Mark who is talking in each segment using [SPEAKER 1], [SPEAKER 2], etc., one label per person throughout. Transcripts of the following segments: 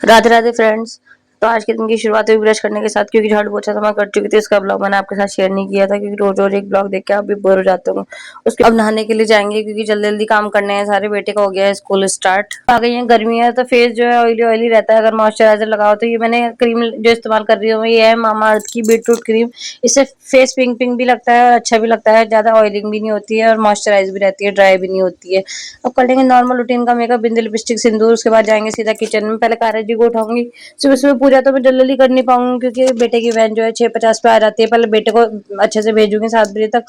[SPEAKER 1] Radhe Radhe friends. तो आज के दिन की शुरुआत हुई ब्रश करने के साथ, क्योंकि झाड़ू पोछा तो मैं कर चुकी थी। इसका ब्लॉग मैंने आपके साथ शेयर नहीं किया था, क्योंकि रोज रोज एक ब्लॉग देख के आप भी बोर हो जाते हो। उसके अब नहाने के लिए जाएंगे, क्योंकि जल्दी जल्दी काम करने हैं सारे। बेटे का हो गया है स्कूल स्टार्ट। आ गई है गर्मी है तो फेस जो है ऑयली ऑयली रहता है। अगर मॉइस्चराइजर लगाओ तो ये मैंने क्रीम जो इस्तेमाल कर रही हूँ ये है मामा अर्थ की बीटरूट क्रीम। इससे फेस पिंक पिंक भी लगता है और अच्छा भी लगता है। ज्यादा ऑयलिंग भी नहीं होती है और मॉइस्चराइज भी रहती है, ड्राई भी नहीं होती है। अब कर लेंगे नॉर्मल रूटीन का मेकअप, बिंदी लिपस्टिक सिंदूर। उसके बाद जाएंगे सीधा किचन में। पहले कारा जी को उठाऊंगी। सुबह सुबह पूजा तो मैं जल्दी कर नहीं पाऊंगी, क्योंकि बेटे की वैन जो है 6:50 पे आ जाती है। पहले बेटे को अच्छे से भेजूंगी 7 बजे तक।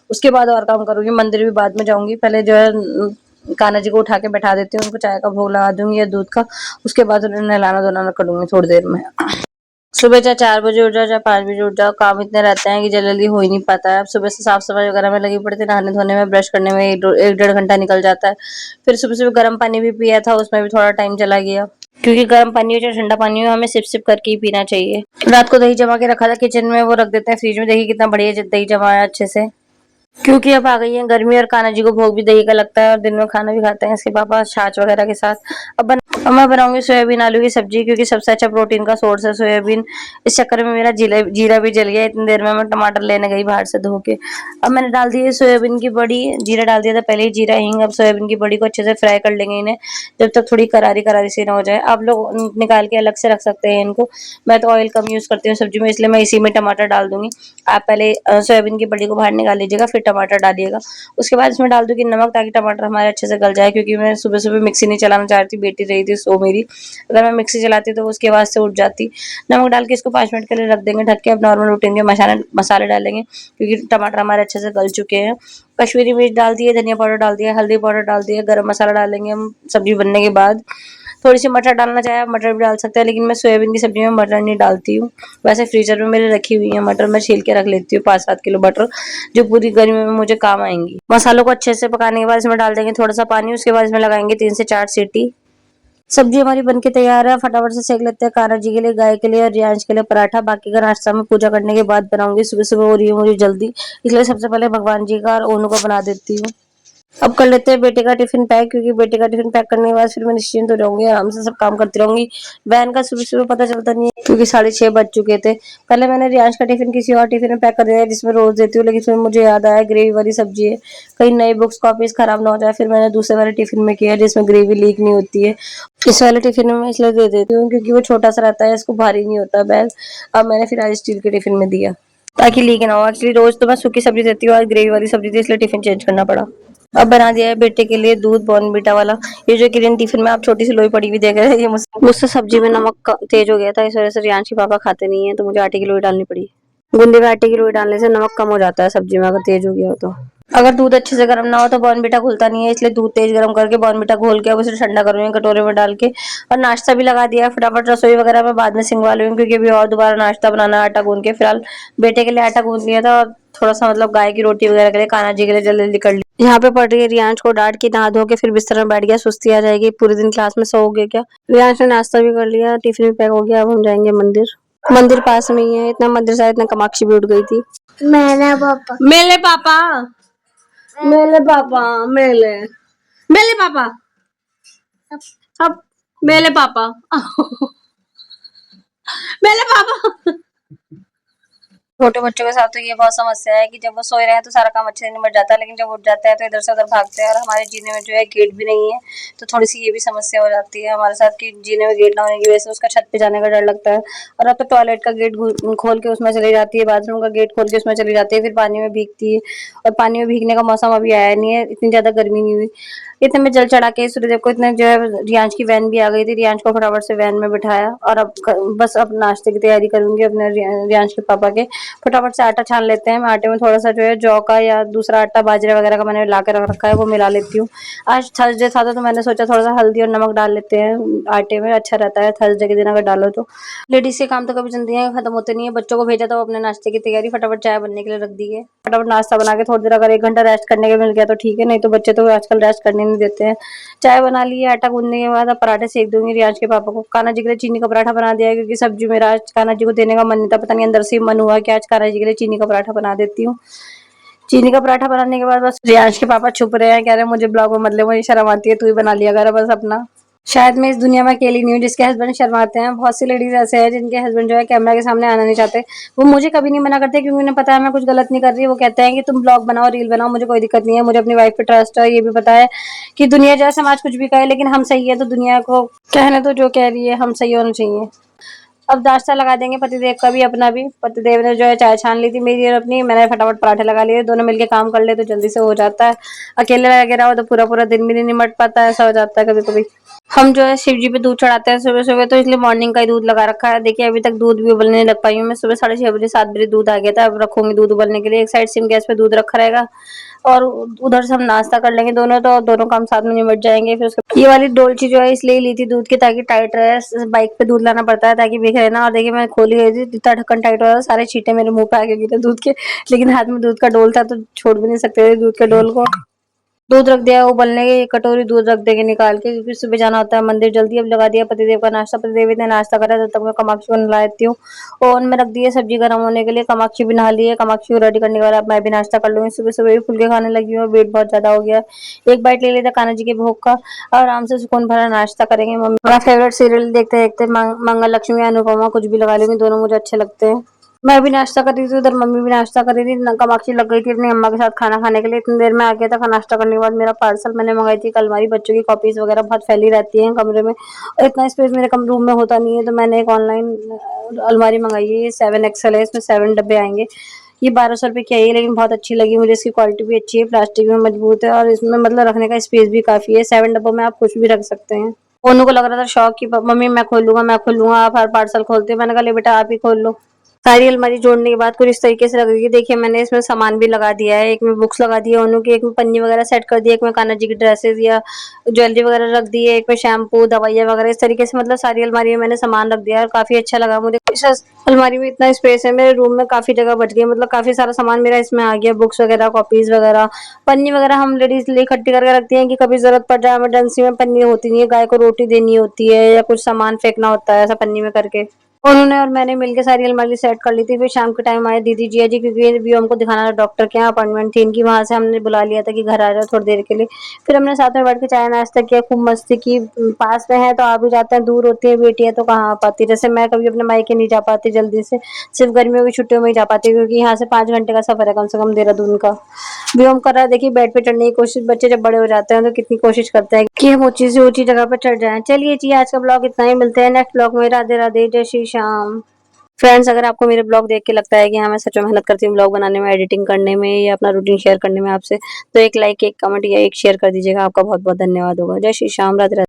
[SPEAKER 1] उसके बाद और काम करूंगी। मंदिर भी बाद में जाऊंगी। पहले जो है कान्हा जी को उठा के बैठा देती हूँ, उनको चाय का भोग लगा दूंगी या दूध का। उसके बाद उन्हें नहलाना धुलाना करूंगी थोड़ी देर में। सुबह चाहे 4 बजे उठ जाओ चाहे 5 बजे उठ जाओ, काम इतने रहते हैं कि जल्दी हो ही नहीं पाता है। अब सुबह से साफ सफाई वगैरह में लगी पड़ती है, नहाने धोने में, ब्रश करने में एक डेढ़ घंटा निकल जाता है। फिर सुबह सुबह गर्म पानी भी पिया था, उसमें भी थोड़ा टाइम चला गया। क्योंकि गर्म पानी हो चाहे ठंडा पानी हो, हमें सिप सिप करके ही पीना चाहिए। रात को दही जमा के रखा था किचन में, वो रख देते हैं फ्रिज में। देखिए कितना बढ़िया दही जमा है अच्छे से। क्योंकि अब आ गई है गर्मी और कान्हा जी को भोग भी दही का लगता है, और दिन में खाना भी खाते हैं इसके पापा छाछ वगैरह के साथ। अब मैं बनाऊंगी सोयाबीन आलू की सब्जी, क्योंकि सबसे अच्छा प्रोटीन का सोर्स है सोयाबीन। इस चक्कर में मेरा जीरा भी जल गया इतनी देर में। मैं टमाटर लेने गई बाहर से धो के। अब मैंने डाल दी है सोयाबीन की बड़ी। जीरा डाल दिया था पहले ही, जीरा हींग। अब सोयाबीन की बड़ी को अच्छे से फ्राई कर लेंगे इन्हें, जब तक थोड़ी करारी करारी सी ना हो जाए। आप लोग निकाल के अलग से रख सकते हैं इनको। मैं तो ऑयल कम यूज करती हूँ सब्जी में, इसलिए मैं इसी में टमाटर डाल दूंगी। आप पहले सोयाबीन की बड़ी को बाहर निकाल लीजिएगा, फिर टमाटर डालिएगा। उसके बाद इसमें डाल दूंगी नमक, ताकि टमाटर हमारे अच्छे से गल जाए। क्योंकि मैं सुबह सुबह मिक्सी नहीं चलाना चाहती, बेटी रही थी सो मेरी। अगर मैं मिक्सी चलाती तो उसकी आवाज से उठ जाती। नमक डाल के इसको 5 मिनट के लिए रख देंगे ढक के। अब नॉर्मल रूटीन के मसाले डालेंगे, क्योंकि टमाटर हमारे अच्छे से गल चुके हैं। कश्मीरी मिर्च डाल दिए, धनिया पाउडर डाल दिया, हल्दी पाउडर डाल दिया, गरम मसाला डालेंगे हम सब्जी बनने के बाद। थोड़ी सी मटर डालना चाहे आप मटर भी डाल सकते हैं, लेकिन मैं सोयाबीन की सब्जी में मटर नहीं डालती हूँ। वैसे फ्रीजर में मेरे रखी हुई है मटर, मैं छील के रख लेती हूँ 5-7 किलो मटर, जो पूरी गर्मी में मुझे काम आएंगी। मसालों को अच्छे से पकाने के बाद इसमें डाल देंगे थोड़ा सा पानी। उसके बाद इसमें लगाएंगे 3 से 4 सीटी। सब्जी हमारी बनके तैयार है, फटाफट से सेक लेते हैं। कान्हा जी के लिए, गाय के लिए और रियांश के लिए पराठा। बाकी का नाश्ता में पूजा करने के बाद बनाऊंगी। सुबह सुबह हो रही है मुझे जल्दी, इसलिए सबसे पहले भगवान जी का और ओनू का बना देती हूँ। अब कर लेते हैं बेटे का टिफिन पैक, क्योंकि बेटे का टिफिन पैक करने के बाद फिर मैं निश्चिंत हो जाऊंगी, आराम से सब काम करती रहूंगी। वैन का सुबह सुबह पता चलता नहीं है, क्योंकि 6:30 बज चुके थे। पहले मैंने रियांश का टिफिन किसी और टिफिन में पैक कर दिया है, जिसमें रोज देती हूँ, लेकिन फिर मुझे याद आया ग्रेवी वाली सब्जी है, कहीं नई बुक्स कॉपीज खराब ना हो जाए। फिर मैंने दूसरे वाले टिफिन में किया, जिसमें ग्रेवी लीक नहीं होती है। इस वाले टिफिन में मैं इसलिए दे देती हूँ, क्योंकि वो छोटा सा रहता है, इसको भारी नहीं होता बैग। अब मैंने फिर आज स्टील के टिफिन में दिया, ताकि लीक ना हो। एक्चुअली रोज तो मैं सूखी सब्जी देती हूँ, आज ग्रेवी वाली सब्जी थी, इसलिए टिफिन चेंज करना पड़ा। अब बना दिया है बेटे के लिए दूध बॉर्नवीटा वाला। ये जो ग्रीन टिफिन में आप छोटी सी लोई पड़ी हुई देख रहे हैं, ये मुझसे सब्जी में नमक तेज हो गया था, इस वजह से रियांश के पापा खाते नहीं है, तो मुझे आटे की लोई डालनी पड़ी। गूंदे में आटे की लोई डालने से नमक कम हो जाता है सब्जी में, अगर तेज हो गया हो तो। अगर दूध अच्छे से गर्म ना हो तो बॉर्नवीटा घुलता नहीं है, इसलिए दूध तेज गर्म करके बॉर्नवीटा घोल के अब उसे ठंडा करूंगी कटोरे में डाल के। और नाश्ता भी लगा दिया है, फटाफट रसोई वगैरह मैं बाद में सिंगवा लूंगी, क्योंकि अभी और दोबारा नाश्ता बनाना है आटा गूंद के। फिलहाल बेटे के लिए आटा गूंद लिया था, और थोड़ा सा मतलब गाय की रोटी वगैरह के लिए, कान्हा जी के लिए जल्दी जल्दी कर लिया। यहाँ पे पढ़ रही है रियांश को डांट के, नहा धो के फिर बिस्तर में बैठ गया, सुस्ती आ जाएगी, पूरे दिन क्लास में सोओगे क्या। रियांश ने नाश्ता भी कर लिया, टिफिन भी पैक हो गया। अब हम जाएंगे मंदिर। मंदिर पास में ही है, इतना मंदिर शायद इतना कामाक्षी भी उठ गई थी। मेरे पापा मेले पापा मेले पापा मेले मेले पापा अब मेले पापा मेले पापा। छोटे बच्चों के साथ तो ये बहुत समस्या है कि जब वो सोए रहे हैं तो सारा काम अच्छे से निपट जाता है, लेकिन जब उठ जाते हैं तो इधर से उधर भागते हैं। और हमारे जीने में जो है गेट भी नहीं है, तो थोड़ी सी ये भी समस्या हो जाती है हमारे साथ कि जीने में गेट ना होने की वजह से उसका छत पे जाने का डर लगता है। और अब तो टॉयलेट का गेट खोल के उसमें चली जाती है, बाथरूम का गेट खोल के उसमें चली जाती है, फिर पानी में भीगती है। और पानी में भीगने का मौसम अभी आया नहीं है, इतनी ज्यादा गर्मी नहीं हुई। इतने में जल चढ़ा के सूर्यदेव को, इतने जो है रियांश की वैन भी आ गई थी। रियांश को फटाफट से वैन में बिठाया, और अब बस अब नाश्ते की तैयारी करूंगी अपने रियांश के पापा के। फटाफट से आटा छान लेते हैं। मैं आटे में थोड़ा सा जो है जौ का या दूसरा आटा बाजरे वगैरह का मैंने ला के रख रखा है, वो मिला लेती हूँ। आज थर्सडे था तो मैंने सोचा थोड़ा सा हल्दी और नमक डाल लेते हैं आटे में, अच्छा रहता है थर्सडे के दिन अगर डालो तो। लेडीज के काम तो कभी जल्दी है खत्म होते नहीं है। बच्चों को भेजा था, वो अपने नाश्ते की तैयारी फटाफट चाय बनने के लिए रख दी है। फटाफट नाश्ता बना के थोड़ी देर अगर 1 घंटा रेस्ट करने के मिल गया तो ठीक है, नहीं तो बच्चे तो आजकल रेस्ट करने नहीं देते हैं। चाय बना ली है, आटा गूंदने के बाद अब पराठे सेक दूंगी रियांश के पापा को। कान्हा जी के लिए चीनी का पराठा बना दिया है, क्योंकि सब्जी मेरा आज कान्हा जी को देने का मन नहीं था, पता नहीं अंदर से मन हुआ कि आज कान्हा जी के लिए चीनी का पराठा बना देती हूँ। चीनी का पराठा बनाने के बाद बस रियांश के पापा छुप रहे हैं, कह रहे हैं मुझे ब्लॉग में मत ले, मुझे शर्म आती है, तू ही बना लिया कर बस अपना।
[SPEAKER 2] शायद मैं इस दुनिया में अकेली नहीं हूँ जिसके हस्बैंड शर्माते हैं। बहुत सी लेडीज ऐसे हैं जिनके हस्बैंड जो है कैमरा के सामने आना नहीं चाहते। वो मुझे कभी नहीं मना करते क्योंकि उन्हें पता है मैं कुछ गलत नहीं कर रही। वो कहते हैं कि तुम ब्लॉग बनाओ, रील बनाओ, मुझे कोई दिक्कत नहीं है। मुझे अपनी वाइफ पे ट्रस्ट है। ये भी पता है कि दुनिया जो है समाज कुछ भी कहे लेकिन हम सही है तो दुनिया को कहने दो जो कह रही है, हम सही होना चाहिए। अब नाश्ता लगा देंगे पतिदेव का भी अपना भी। पतिदेव ने जो है चाय छान ली थी मेरी और अपनी, मैंने फटाफट पराठे लगा लिए। दोनों मिलके काम कर ले तो जल्दी से हो जाता है। अकेले लगे रहो तो पूरा पूरा दिन भी नहीं निमट पाता है, ऐसा हो जाता है कभी कभी। हम जो है शिव जी पे दूध चढ़ाते हैं सुबह सुबह, तो इसलिए मॉर्निंग का ही दूध लगा रखा है। देखिए अभी तक दूध भी उबलने लग पाई हूँ मैं। सुबह 6:30 बजे 7 बजे दूध आ गया था। अब रखूंगी दूध उबलने के लिए। एक साइड सिम गैस पे दूध रखा रहेगा और उधर से हम नाश्ता कर लेंगे दोनों, तो दोनों काम साथ में निपट जाएंगे। फिर उसके ये वाली डोलची जो है इसलिए ली थी दूध की ताकि टाइट रहे। बाइक पे दूध लाना पड़ता है ताकि बिखरे ना। और देखिए मैं खोली गई थी, जितना ढक्कन टाइट हो रहा था सारे छींटे मेरे मुंह पे आके गिरे दूध के। लेकिन हाथ में दूध का डोल था तो छोड़ भी नहीं सकते थे दूध के डोल को। दूध रख दिया उबलने के, एक कटोरी दूध रख देंगे निकाल के क्योंकि सुबह जाना होता है मंदिर जल्दी। अब लगा दिया पतिदेव का नाश्ता। पतिदेव ने नाश्ता करा तब तक मैं कामाक्षी को नहला लेती हूँ। ओवन में रख दिए सब्जी गर्म होने के लिए। कामाक्षी भी नहा ली है। कामाक्षी को रेडी करने के बाद अब मैं भी नाश्ता कर लूंगी। सुबह सुबह भी फुलके खाने लगी हूँ, वेट बहुत ज्यादा हो गया है। एक बाइट ले लेते कान्हा जी के भोग का और आराम से सुकून भरा नाश्ता करेंगे। मम्मी मेरा फेवरेट सीरियल देखते देखते मंगल लक्ष्मी या अनुपमा कुछ भी लगा लेंगे, दोनों मुझे अच्छे लगते हैं। मैं भी नाश्ता कर रही थी, उधर मम्मी भी नाश्ता कर रही थी। कामाक्षी लग गई थी अपनी अम्मा के साथ खाना खाने के लिए। इतनी देर में आ गया था नाश्ता करने के बाद मेरा पार्सल। मैंने मंगाई थी कल। हमारी बच्चों की कॉपीज वगैरह बहुत फैली रहती हैं कमरे में और इतना स्पेस मेरे कम रूम में होता नहीं है, तो मैंने एक ऑनलाइन अलमारी मंगाई है। ये 7 XL है, इसमें 7 डब्बे आएंगे। ये 1200 रुपए की आई है लेकिन बहुत अच्छी लगी मुझे। इसकी क्वालिटी भी अच्छी है, प्लास्टिक में मजबूत है और इसमें मतलब रखने का स्पेस भी काफी है। 7 डब्बों में आप कुछ भी रख सकते हैं। ओनू को लग रहा था शौक कि मम्मी मैं खोल लूंगा, मैं खोल लूंगा, आप हर पार्सल खोलते हैं। मैंने कहा ले बेटा आप ही खोल लो। सारी अलमारी जोड़ने के बाद कुछ इस तरीके से लग रही है। देखिए मैंने इसमें सामान भी लगा दिया है। एक में बुक्स लगा दी है ओनू की, एक में पन्नी वगैरह सेट कर दी है, एक में कान्हा जी की ड्रेसेस या ज्वेलरी वगैरह रख दी है, एक में शैम्पू दवाइयाँ वगैरह। इस तरीके से मतलब सारी अलमारी में मैंने सामान रख दिया है और काफी अच्छा लगा मुझे। इस अलमारी में इतना स्पेस है, मेरे रूम में काफी जगह बच गई। मतलब काफी सारा सामान मेरा इसमें आ गया, बुक्स वगैरह, कॉपीज वगैरह। पन्नी वगैरह हम लेडीज लिए इकट्ठी करके रखती हैं कि कभी जरूरत पड़ जाए इमरजेंसी में। पन्नी होती नहीं है, गाय को रोटी देनी होती है या कुछ सामान फेंकना होता है, ऐसा पन्नी में करके उन्होंने और मैंने मिलके सारी अलमारी सेट कर ली थी। फिर शाम के टाइम आए दीदी जिया जी क्योंकि भी हमको दिखाना था डॉक्टर के यहाँ, अपॉइंटमेंट थी इनकी। वहां से हमने बुला लिया था कि घर आ जाओ थोड़ी देर के लिए। फिर हमने साथ में बैठ के चाय नाश्ता किया, खूब मस्ती की। पास में है तो आ भी जाते हैं, दूर होती है बेटी है तो कहाँ आ पाती। जैसे मैं कभी अपने मायके नहीं जा पाती जल्दी से, सिर्फ गर्मियों की छुट्टियों में ही जा पाती क्योंकि यहाँ से 5 घंटे का सफर है कम से कम देहरादून का। व्योम कर रहा है देखिए, बेड पे चढ़ने की कोशिश। बच्चे जब बड़े हो जाते हैं तो कितनी कोशिश करते हैं कि हम ऊंची से ऊंची जगह पर चढ़ जाएं। चलिए जी आज का ब्लॉग इतना ही, मिलते हैं नेक्स्ट ब्लॉग में। राधे राधे, जय श्री श्याम। फ्रेंड्स अगर आपको मेरे ब्लॉग देख के लगता है कि हाँ मैं सच में मेहनत करती हूँ ब्लॉग बनाने में, एडिटिंग करने में या अपना रूटीन शेयर करने में आपसे, तो एक लाइक, एक कमेंट या एक शेयर कर दीजिएगा। आपका बहुत बहुत धन्यवाद होगा। जय श्री श्याम, राधे राधे।